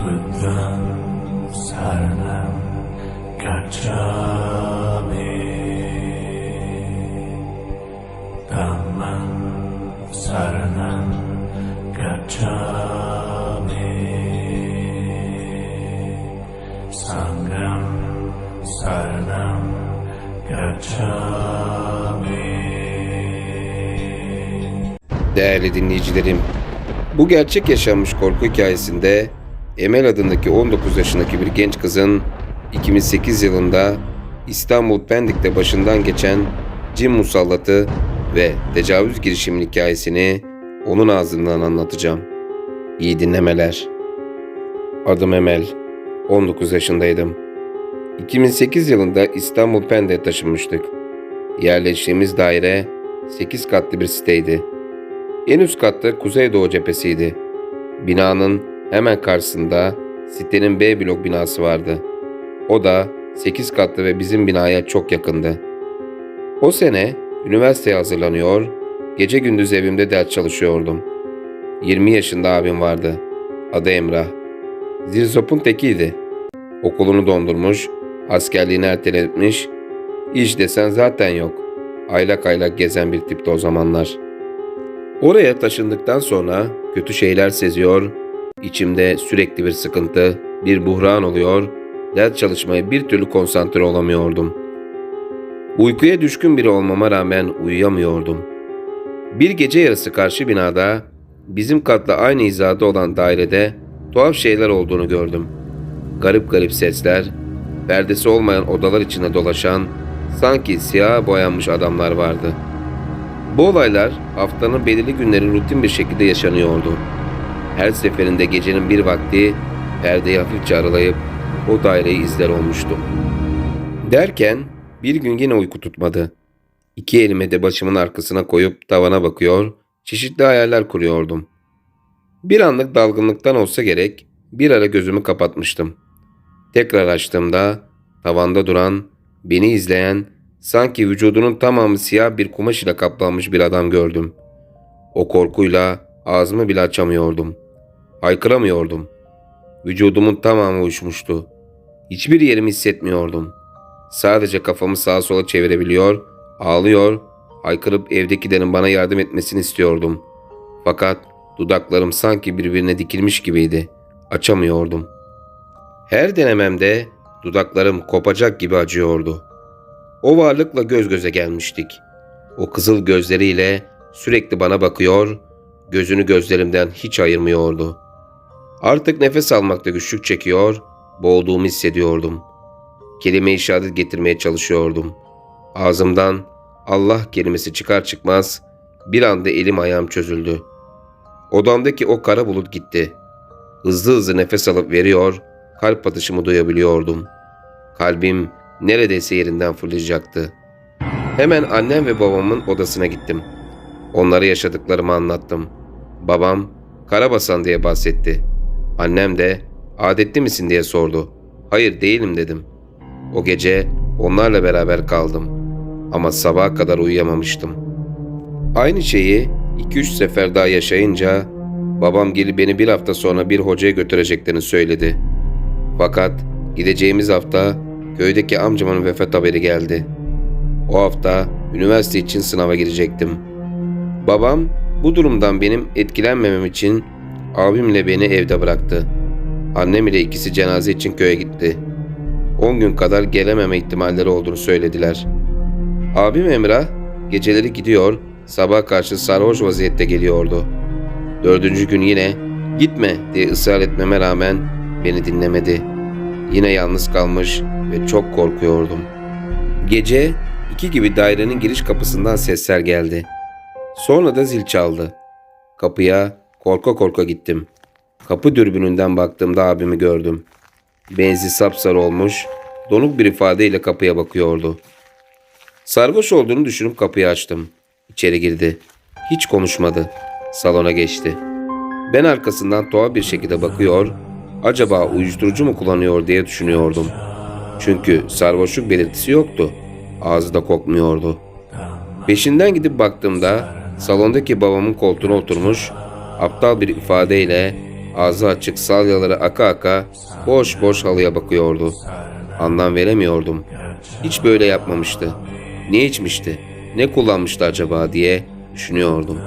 Buddham Saranam Gacchami Dhammam Saranam Gacchami Sangham Saranam Gacchami. Değerli dinleyicilerim, bu gerçek yaşanmış korku hikayesinde Emel adındaki 19 yaşındaki bir genç kızın 2008 yılında İstanbul Pendik'te başından geçen cin musallatı ve tecavüz girişiminin hikayesini onun ağzından anlatacağım. İyi dinlemeler. Adım Emel, 19 yaşındaydım. 2008 yılında İstanbul Pendik'e taşınmıştık. Yerleştiğimiz daire 8 katlı bir siteydi. En üst katta Kuzeydoğu cephesiydi. Binanın hemen karşısında sitenin B blok binası vardı. O da 8 katlı ve bizim binaya çok yakındı. O sene üniversiteye hazırlanıyor, gece gündüz evimde ders çalışıyordum. 20 yaşında abim vardı. Adı Emrah. Zirzop'un tekiydi. Okulunu dondurmuş, askerliğini erteletmiş, iş desen zaten yok. Aylak aylak gezen bir tipti o zamanlar. Oraya taşındıktan sonra kötü şeyler seziyor, içimde sürekli bir sıkıntı, bir buhran oluyor, ders çalışmaya bir türlü konsantre olamıyordum. Uykuya düşkün biri olmama rağmen uyuyamıyordum. Bir gece yarısı karşı binada, bizim katla aynı hizada olan dairede tuhaf şeyler olduğunu gördüm. Garip garip sesler, perdesi olmayan odalar içinde dolaşan, sanki siyaha boyanmış adamlar vardı. Bu olaylar haftanın belirli günleri rutin bir şekilde yaşanıyordu. Her seferinde gecenin bir vakti perdeyi hafifçe aralayıp o daireyi izler olmuştum. Derken bir gün yine uyku tutmadı. İki elimi de başımın arkasına koyup tavana bakıyor, çeşitli hayaller kuruyordum. Bir anlık dalgınlıktan olsa gerek bir ara gözümü kapatmıştım. Tekrar açtığımda tavanda duran, beni izleyen, sanki vücudunun tamamı siyah bir kumaş ile kaplanmış bir adam gördüm. O korkuyla ağzımı bile açamıyordum. Haykıramıyordum. Vücudumun tamamı uyuşmuştu. Hiçbir yerimi hissetmiyordum. Sadece kafamı sağa sola çevirebiliyor, ağlıyor, haykırıp evdekilerin bana yardım etmesini istiyordum. Fakat dudaklarım sanki birbirine dikilmiş gibiydi. Açamıyordum. Her denememde dudaklarım kopacak gibi acıyordu. O varlıkla göz göze gelmiştik. O kızıl gözleriyle sürekli bana bakıyor, gözünü gözlerimden hiç ayırmıyordu. Artık nefes almakta güçlük çekiyor, boğulduğumu hissediyordum. Kelime-i şehadet getirmeye çalışıyordum. Ağzımdan Allah kelimesi çıkar çıkmaz bir anda elim ayağım çözüldü. Odamdaki o kara bulut gitti. Hızlı hızlı nefes alıp veriyor, kalp atışımı duyabiliyordum. Kalbim neredeyse yerinden fırlayacaktı. Hemen annem ve babamın odasına gittim. Onlara yaşadıklarımı anlattım. Babam Karabasan diye bahsetti. Annem de adetli misin diye sordu. Hayır değilim dedim. O gece onlarla beraber kaldım. Ama sabaha kadar uyuyamamıştım. Aynı şeyi 2-3 sefer daha yaşayınca babam gelip beni bir hafta sonra bir hocaya götüreceklerini söyledi. Fakat gideceğimiz hafta köydeki amcamın vefat haberi geldi. O hafta üniversite için sınava girecektim. Babam bu durumdan benim etkilenmemem için abimle beni evde bıraktı. Annem ile ikisi cenaze için köye gitti. 10 gün kadar gelememe ihtimalleri olduğunu söylediler. Abim Emrah geceleri gidiyor, sabah karşı sarhoş vaziyette geliyordu. 4. gün yine gitme diye ısrar etmeme rağmen beni dinlemedi. Yine yalnız kalmış ve çok korkuyordum. Gece 2 gibi dairenin giriş kapısından sesler geldi. Sonra da zil çaldı. Kapıya korka korka gittim. Kapı dürbününden baktığımda abimi gördüm. Benzi sapsarı olmuş, donuk bir ifadeyle kapıya bakıyordu. Sarhoş olduğunu düşünüp kapıyı açtım. İçeri girdi. Hiç konuşmadı. Salona geçti. Ben arkasından tuhaf bir şekilde bakıyor, acaba uyuşturucu mu kullanıyor diye düşünüyordum. Çünkü sarhoşluk belirtisi yoktu. Ağzı da kokmuyordu. Peşinden gidip baktığımda salondaki babamın koltuğuna oturmuş, aptal bir ifadeyle ağzı açık salyaları aka aka boş boş halıya bakıyordu. Anlam veremiyordum. Hiç böyle yapmamıştı. Ne içmişti? Ne kullanmıştı acaba diye düşünüyordum.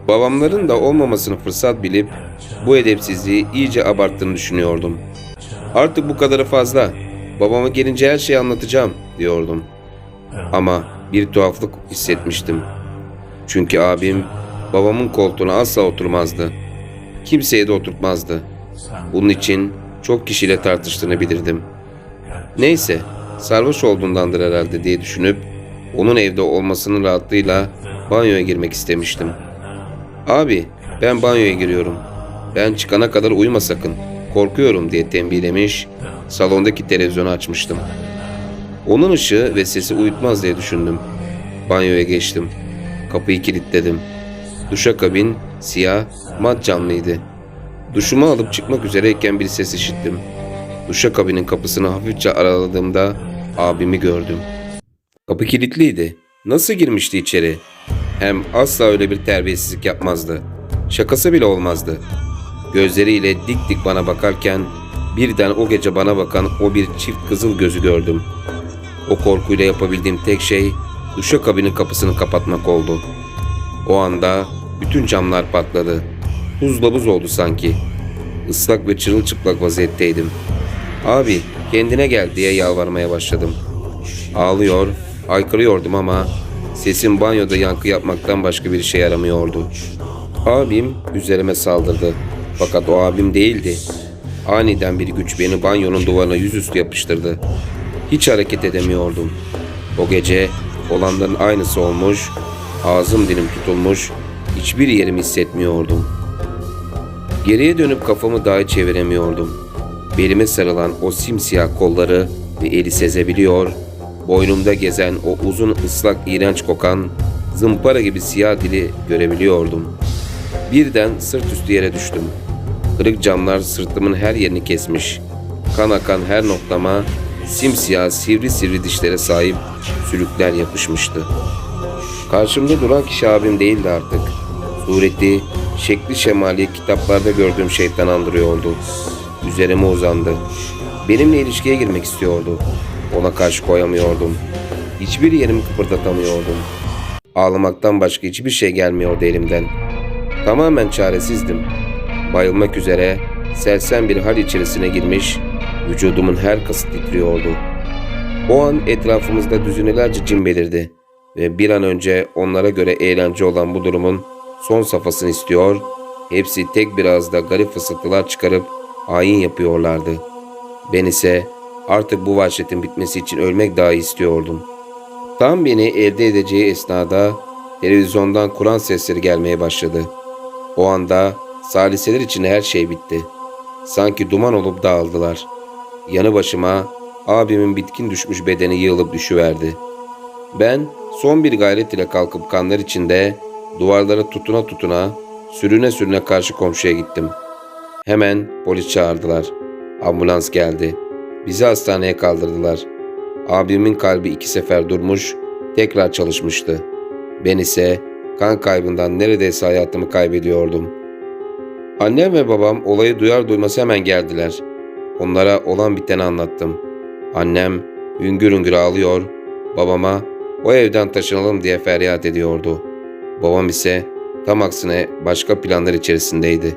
Babamların da olmamasını fırsat bilip bu edepsizliği iyice abarttığını düşünüyordum. Artık bu kadarı fazla. Babama gelince her şeyi anlatacağım diyordum. Ama bir tuhaflık hissetmiştim. Çünkü abim babamın koltuğuna asla oturmazdı. Kimseye de oturtmazdı. Bunun için çok kişiyle tartıştığını bilirdim. Neyse, sarhoş olduğundandır herhalde diye düşünüp onun evde olmasının rahatlığıyla banyoya girmek istemiştim. Abi, ben banyoya giriyorum. Ben çıkana kadar uyuma sakın. Korkuyorum diye tembihlemiş, salondaki televizyonu açmıştım. Onun ışığı ve sesi uyutmaz diye düşündüm. Banyoya geçtim. Kapıyı kilitledim. Duşakabin siyah, mat camlıydı. Duşumu alıp çıkmak üzereyken bir ses işittim. Duşakabinin kapısını hafifçe araladığımda abimi gördüm. Kapı kilitliydi. Nasıl girmişti içeri? Hem asla öyle bir terbiyesizlik yapmazdı. Şakası bile olmazdı. Gözleriyle dik dik bana bakarken birden o gece bana bakan o bir çift kızıl gözü gördüm. O korkuyla yapabildiğim tek şey duşakabinin kapısını kapatmak oldu. O anda bütün camlar patladı. Buzla buz oldu sanki. Islak ve çırılçıplak vaziyetteydim. Abi kendine gel diye yalvarmaya başladım. Ağlıyor, haykırıyordum ama sesim banyoda yankı yapmaktan başka bir işe yaramıyordu. Abim üzerime saldırdı. Fakat o abim değildi. Aniden bir güç beni banyonun duvarına yüzüstü yapıştırdı. Hiç hareket edemiyordum. O gece olanların aynısı olmuş, ağzım dilim tutulmuş, hiçbir yerimi hissetmiyordum. Geriye dönüp kafamı dahi çeviremiyordum. Belime sarılan o simsiyah kolları ve eli sezebiliyor, boynumda gezen o uzun ıslak iğrenç kokan zımpara gibi siyah dili görebiliyordum. Birden sırt üstü yere düştüm. Kırık camlar sırtımın her yerini kesmiş. Kan akan her noktama simsiyah sivri sivri dişlere sahip sülükler yapışmıştı. Karşımda duran kişi abim değildi artık. Sureti, şekli şemali kitaplarda gördüğüm şeytan andırıyordu. Üzerime uzandı. Benimle ilişkiye girmek istiyordu. Ona karşı koyamıyordum. Hiçbir yerimi kıpırdatamıyordum. Ağlamaktan başka hiçbir şey gelmiyordu elimden. Tamamen çaresizdim. Bayılmak üzere sersem bir hal içerisine girmiş, vücudumun her kası titriyordu. O an etrafımızda düzinelerce cin belirdi ve bir an önce onlara göre eğlence olan bu durumun son safhasını istiyor, hepsi tek bir ağızda garip fısıltılar çıkarıp hain yapıyorlardı. Ben ise artık bu vahşetin bitmesi için ölmek dahi istiyordum. Tam beni elde edeceği esnada televizyondan Kur'an sesleri gelmeye başladı. O anda saliseler içinde her şey bitti. Sanki duman olup dağıldılar. Yanı başıma abimin bitkin düşmüş bedeni yığılıp düşüverdi. Ben son bir gayret ile kalkıp kanlar içinde duvarlara tutuna tutuna sürüne sürüne karşı komşuya gittim. Hemen polis çağırdılar. Ambulans geldi. Bizi hastaneye kaldırdılar. Abimin kalbi 2 sefer durmuş, tekrar çalışmıştı. Ben ise kan kaybından neredeyse hayatımı kaybediyordum. Annem ve babam olayı duyar duymaz hemen geldiler. Onlara olan biteni anlattım. Annem hüngür hüngür ağlıyor, babama o evden taşınalım diye feryat ediyordu. Babam ise tam aksine başka planlar içerisindeydi.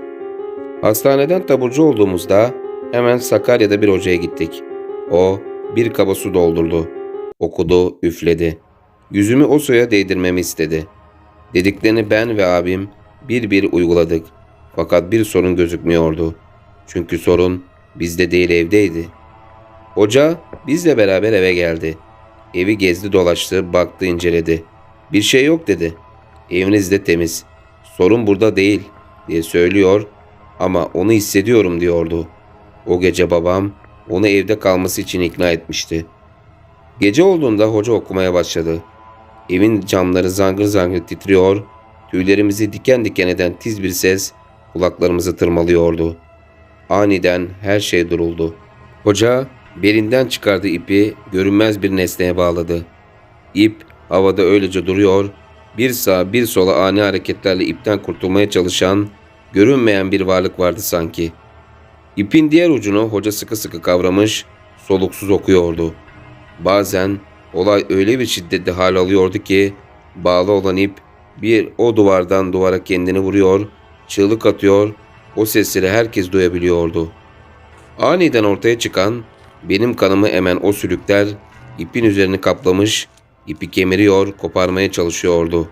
Hastaneden taburcu olduğumuzda hemen Sakarya'da bir hocaya gittik. O bir kaba su doldurdu. Okudu, üfledi. Yüzümü o suya değdirmemi istedi. Dediklerini ben ve abim bir bir uyguladık. Fakat bir sorun gözükmüyordu. Çünkü sorun bizde değil evdeydi. Hoca bizle beraber eve geldi. Evi gezdi dolaştı, baktı inceledi. Bir şey yok dedi. Eviniz de temiz. Sorun burada değil diye söylüyor ama onu hissediyorum diyordu. O gece babam onu evde kalması için ikna etmişti. Gece olduğunda hoca okumaya başladı. Evin camları zangır zangır titriyor, tüylerimizi diken diken eden tiz bir ses kulaklarımızı tırmalıyordu. Aniden her şey duruldu. Hoca belinden çıkardığı ipi görünmez bir nesneye bağladı. İp havada öylece duruyor, bir sağa bir sola ani hareketlerle ipten kurtulmaya çalışan görünmeyen bir varlık vardı sanki. İpin diğer ucunu hoca sıkı sıkı kavramış, soluksuz okuyordu. Bazen olay öyle bir şiddetli hal alıyordu ki bağlı olan ip bir o duvardan duvara kendini vuruyor, çığlık atıyor, o sesleri herkes duyabiliyordu. Aniden ortaya çıkan, benim kanımı emen o sülükler ipin üzerini kaplamış, ipi kemiriyor, koparmaya çalışıyordu.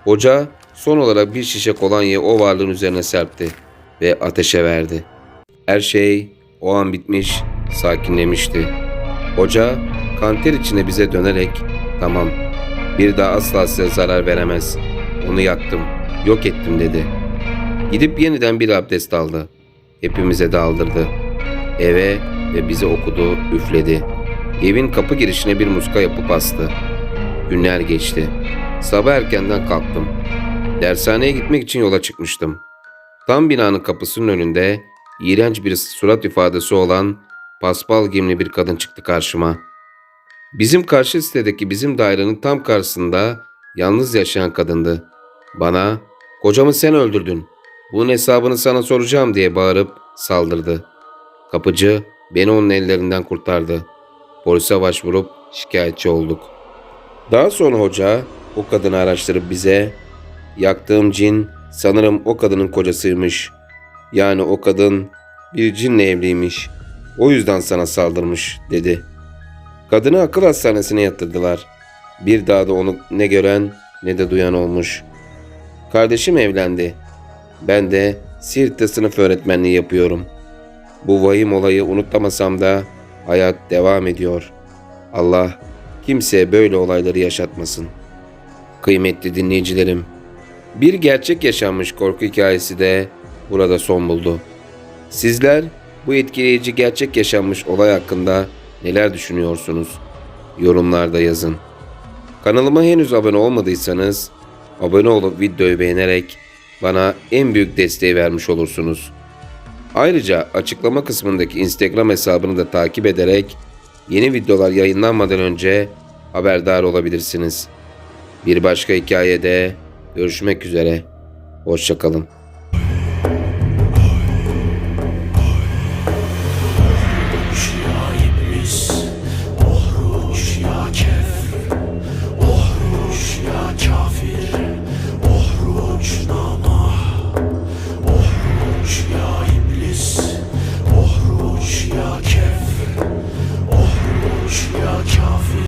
Hoca son olarak bir şişe kolonyayı o varlığın üzerine serpti ve ateşe verdi. Her şey o an bitmiş, sakinlemişti. Hoca kanter içine bize dönerek "Tamam, bir daha asla size zarar veremez. Onu yaktım, yok ettim" dedi. Gidip yeniden bir abdest aldı. Hepimize daldırdı. Eve ve bize okudu, üfledi. Evin kapı girişine bir muska yapıp astı. Günler geçti. Sabah erkenden kalktım. Dershaneye gitmek için yola çıkmıştım. Tam binanın kapısının önünde iğrenç bir surat ifadesi olan paspal giyimli bir kadın çıktı karşıma. Bizim karşı sitedeki bizim dairenin tam karşısında yalnız yaşayan kadındı. Bana "Kocamı sen öldürdün. Bunun hesabını sana soracağım" diye bağırıp saldırdı. Kapıcı beni onun ellerinden kurtardı. Polise başvurup şikayetçi olduk. Daha sonra hoca o kadını araştırıp bize "Yaktığım cin sanırım o kadının kocasıymış. Yani o kadın bir cinle evliymiş. O yüzden sana saldırmış" dedi. Kadını akıl hastanesine yatırdılar. Bir daha da onu ne gören ne de duyan olmuş. Kardeşim evlendi. Ben de Siirt'te sınıf öğretmenliği yapıyorum. Bu vahim olayı unutamasam da hayat devam ediyor. Allah kimseye böyle olayları yaşatmasın. Kıymetli dinleyicilerim, bir gerçek yaşanmış korku hikayesi de burada son buldu. Sizler bu etkileyici gerçek yaşanmış olay hakkında neler düşünüyorsunuz? Yorumlarda yazın. Kanalıma henüz abone olmadıysanız abone olup videoyu beğenerek bana en büyük desteği vermiş olursunuz. Ayrıca açıklama kısmındaki Instagram hesabını da takip ederek yeni videolar yayınlanmadan önce haberdar olabilirsiniz. Bir başka hikayede görüşmek üzere. Hoşça kalın.